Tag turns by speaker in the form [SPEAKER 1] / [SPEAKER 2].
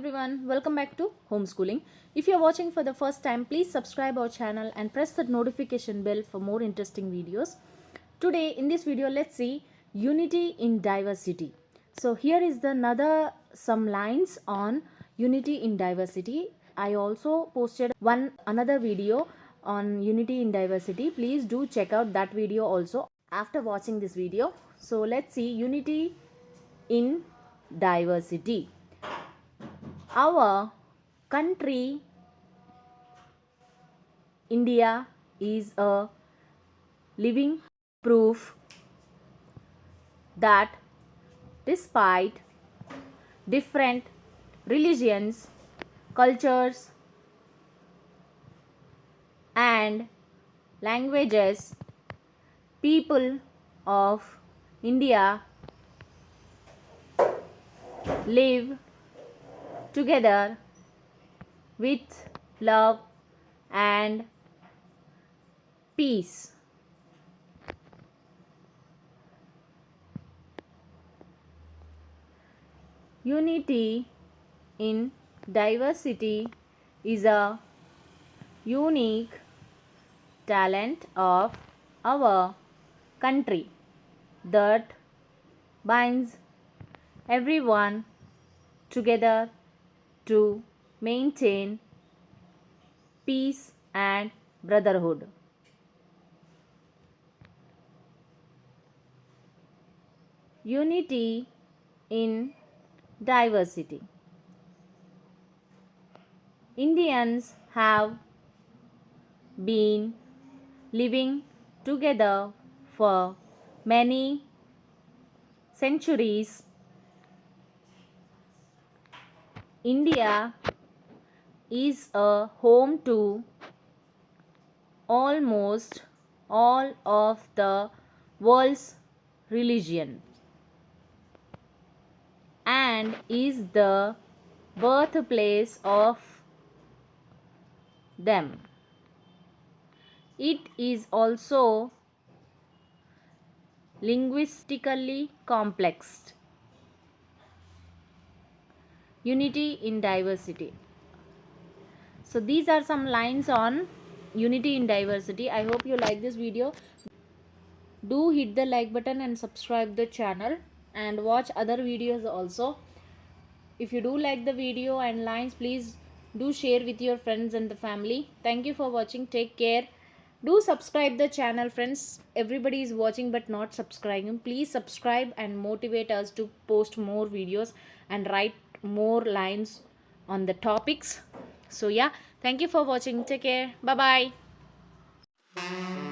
[SPEAKER 1] everyone, welcome back to Homeschooling. If you are watching for the first time, please subscribe our channel and press the notification bell for more interesting videos. Today in this video, let's see unity in diversity. So here is some lines on unity in diversity. I also posted another video on unity in diversity. Please do check out that video also after watching this video. So let's see unity in diversity. Our country, India, is a living proof that despite different religions, cultures, and languages, people of India live together with love and peace. Unity in diversity is a unique talent of our country that binds everyone together to maintain peace and brotherhood. Unity in diversity. Indians have been living together for many centuries. India is a home to almost all of the world's religion and is the birthplace of them. It is also linguistically complex. Unity in diversity. So these are some lines on unity in diversity. I hope you like this video. Do hit the like button and subscribe the channel and watch other videos also. If you do like the video and lines, please do share with your friends and the family. Thank you for watching. Take care. Do subscribe the channel, friends. Everybody is watching but not subscribing. Please subscribe and motivate us to post more videos and write more lines on the topics. So yeah, thank you for watching. Take care. Bye bye.